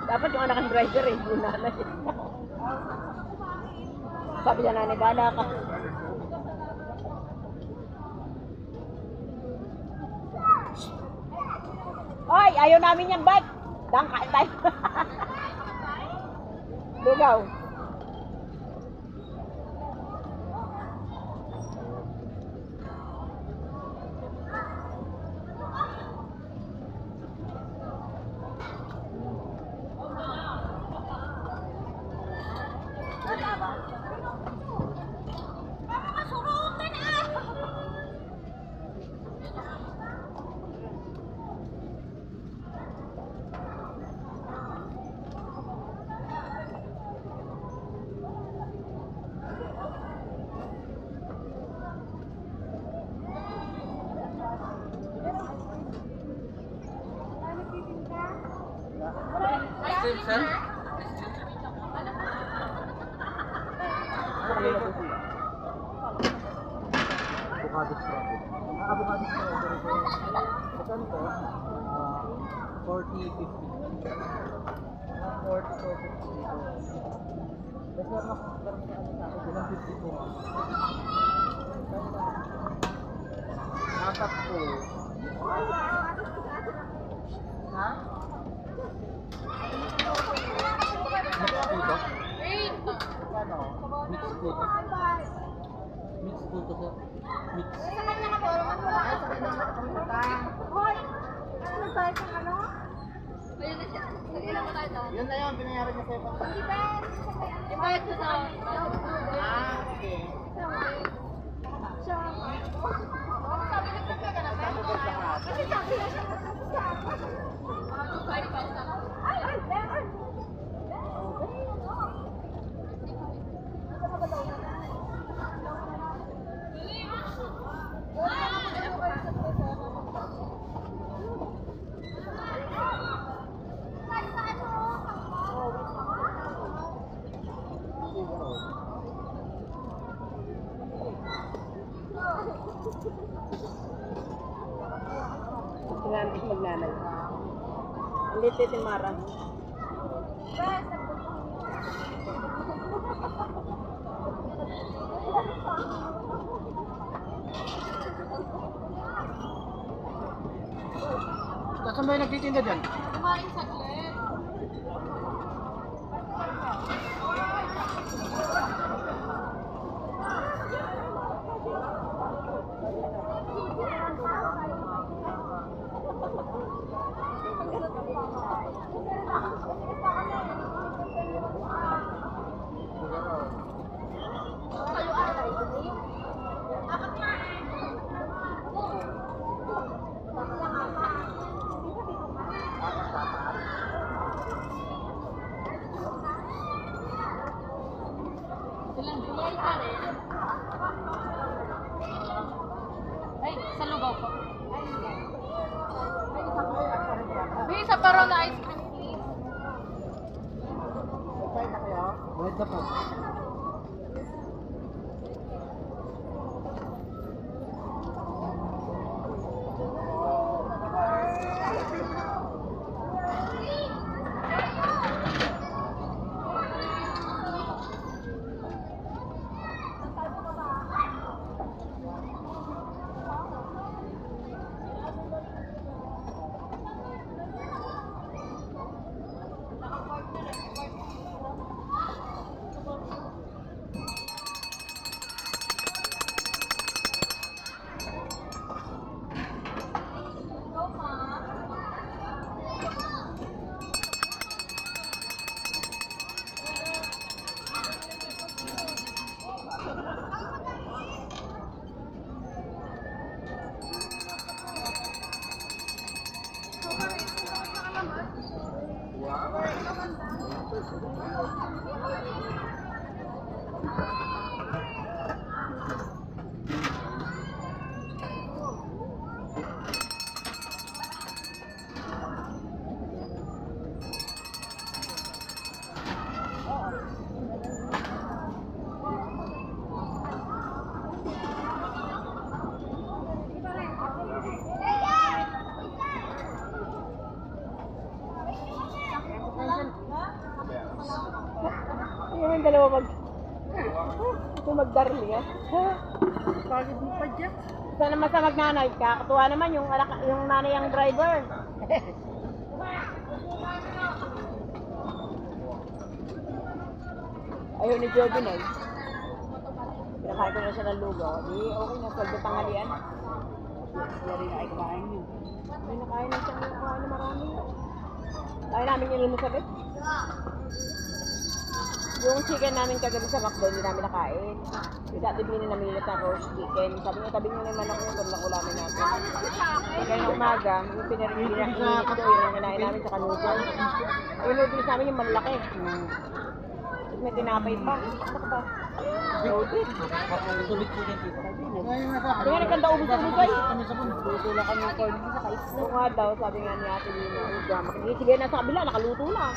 Dapat yung anak ng driver eh, yung nanay. Sabi niya nanay, gala ka. Hoy, ayaw namin yan, bike. Dang, kain tayo. Lugaw. Sir? Avocado strawberry. Avocado strawberry po. Magkano po? 40, 50. 40 to 50. Basta na kung meron ka ano sa akin, 50 po. Natak po. Ha? Mix po to? Ano? Mix po to? Mix po to sir? Mix. Sa kanya ka boro ka wala sa kanya nakapunta. Hoy, ano ba yung ano? Ayun na siya. Sige lang mo tayo doon. Yun na yun, binayaran niya sa'yo pa. Ibayad ko sa Okay. siya. Sabi niya ka na ba? Kasi sabi niya siya. Ay, meron. Nanay, magnanay. Ang litit ni Mara. Saan ba yung nagtitinda dyan? Kumain saglit. Ay, sa lugaw po. May isa pa raw na ice cream, please. Nagpain na kayo? Bayad na po. Yung yung dalawa ito magdarli ah. Pagod mo pa dyan. Isa naman sa magnanay, kakatuwa naman yung nanay ang driver. Ayaw ni Jobin eh. Pinakain ko na siya ng lugaw. Di okay na, sweldo tanghalian. Wala rin na kumain yun. May nakain na siya ng kuhain na marami. Kaya namin yung lumusabit. Yung chicken namin kagabi sa McDo, hindi namin nakain. Yung dati binili namin ulit ng roast chicken. Sabi niya, tabi niyo na yung manok yung doon lang ulamin natin. Kaya ng umaga, yung pinarili na ito, yung nanain namin sa kanudon. Yung noodles namin yung malaki. Tapos may tinapay pa. Ano ka ba? Loaded. Tulit po yan dito. Kaya nagkanda ubus-ubus ay. Kami sa puno. Luto lang kami ng corn beef sa kais. Oo nga daw, sabi nga ni Ate Lina. Sige, nasa kabila, nakaluto lang.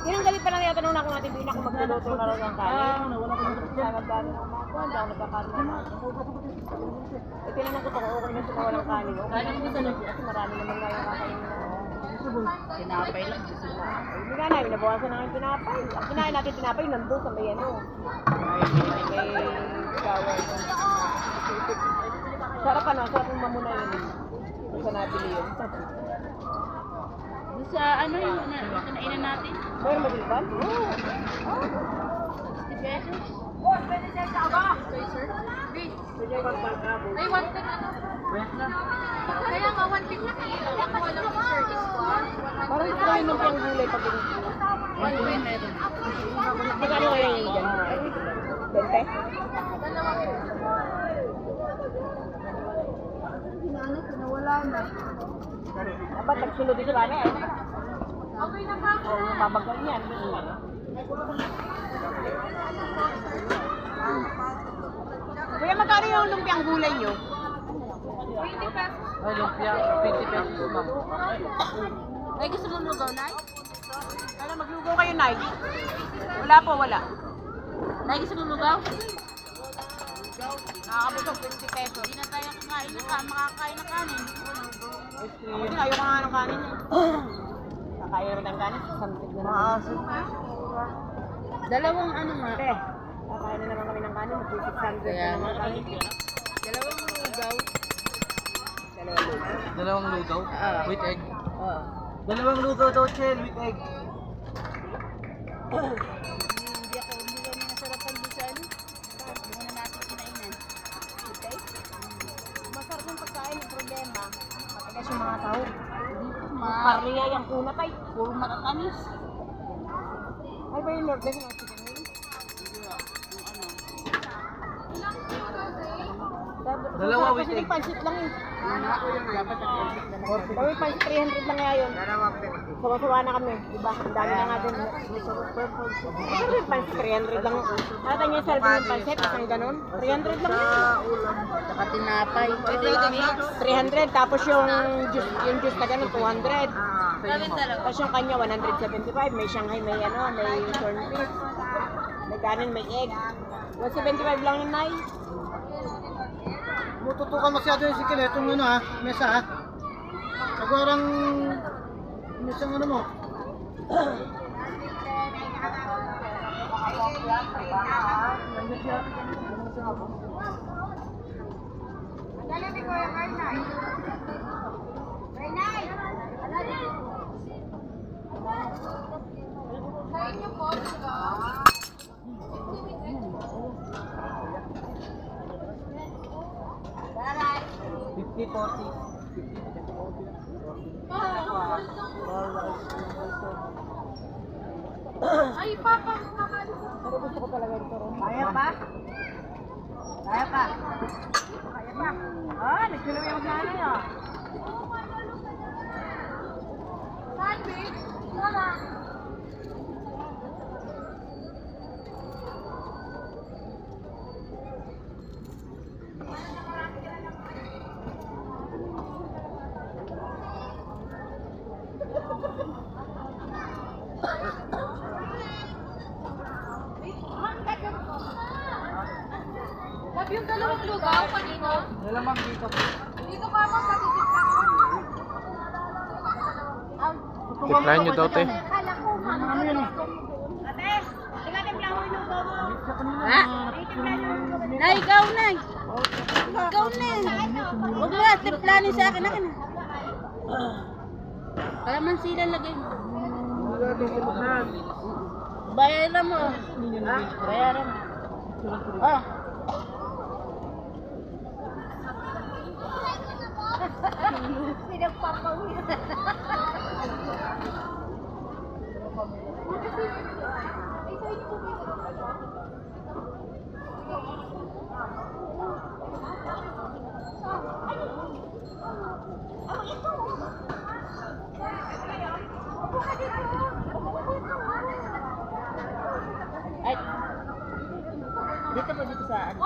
Yun ang galit pa lang yata nung ako natin din ako magluluto na lang ng kanin. Kaya magdami ng mga hindi ako nagkakaroon ng mga. Eh, tinanong ko kung okay na sila walang kanin. Okay na sila kasi marami naman nga yung kakainin na. Tinapay lang. Gusto mo. Hindi nga namin, nabawasan na nga yung tinapay. Ang kinain natin tinapay, nandun sa may ano. May shower. Sarap ano, sarap yung mamunay yun. Kung saan nabili yun. Sa ano yung kinainan natin? Meron ba din ba? Oo. 60 pesos. Okay, sir. Pwede yung magpagkabo. Ay, 1 thing ano? Kaya nga, 1 thing na kaya ko alam ko, sir, is what? Parang gusto ko yun yung pang gulay pag ganito. 1 thing meron. Magkano kaya yun dyan? 20? Pinawala na. Dapat nagsunod din sa kanya eh. Okay na pa. Oo, mabagal yan. Kuya, magkano yung lumpiang gulay nyo? 20 pesos. Ay, lumpia. 20 pesos po, ma'am. Ay, gusto mo lugaw, Nay? Ano, maglugaw kayo, Nay? Wala po, wala. Nay, gusto mo lugaw? Nakakabusog 20 pesos. Hindi na tayo kakain na makakain ng kanin. Ako din, ayoko nga ng kanin eh. Kakain naman ng kanin, samtig na naman. Dalawang ano nga? Ate, kakain na naman kami ng kanin, mag-600 Kaya na naman kami. Dalawang lugaw. Dalawang lugaw. With egg. Oo. Dalawang lugaw daw, Chel, with egg. Hindi kami nasarapan doon sa ano. Hindi mo na natin kinainan. Okay? Masarap yung pagkain, yung problema. Matigas yung mga tao. Parliya yung kunat ay. Puro matatamis. Ay ba yung order ng chicken wings? Dalawa with kasi egg. pansit lang eh. Dapat at Kami pansit 300 lang ngayon. Sawa-sawa na kami. Diba? Ang dami na nga din. Pero yung pansit 300 lang. Nakita niyo yung serving ng pansit, isang ganun. 300 lang yun. saka tinapay. 300. Tapos yung juice na ganun, 200. Kami dalawa. Tapos yung kanya, 175. May Shanghai, may ano, may corn beef. May kanin, may egg. 175 lang yung Nay. Mututukan masyado yung sikil. Itong ano ha, mesa ha. Sigurang mesang ano mo. Dali ko yung Arnay. Arnay! Sa inyo po, diba? 50-40. Ay, papa. Pero gusto ko talaga ito. Kaya pa? Kaya pa? Kaya pa. Ah, nagkilo yung nanay ah. Sandwich? Wala. Yung dalawang lugaw, kanino? Dalamang dito po. Dito ka mo, patitip lang ko. Tiplahan nyo daw, te. Kala ko, Ano yun eh? Ate, tingnan yung flower lugaw mo. Ha? Na, ikaw na. Ikaw na. Huwag mo na, tiplanin sa akin. Akin. Kalaman sila lagay mo. Bayaran mo. Ha? Bayaran mo. Ah. Pinagpapawin. Ay. Dito po dito sa ano?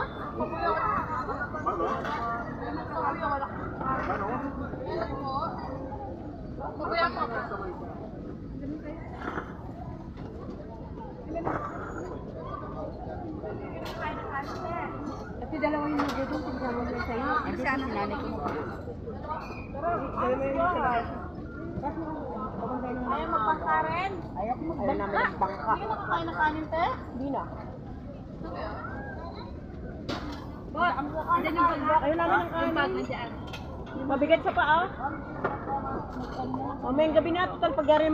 Kasi dalawang yung mga doon, tignan mo sa'yo. Ano sana? Sinanay ko mo. Ayaw magpangka rin? Ayaw namin nagbangka. Hindi ka nakakain ng kanin, te? Hindi na. Ayaw namin ng kanin. Mabigat sa paa. Mamayang gabi na, total pag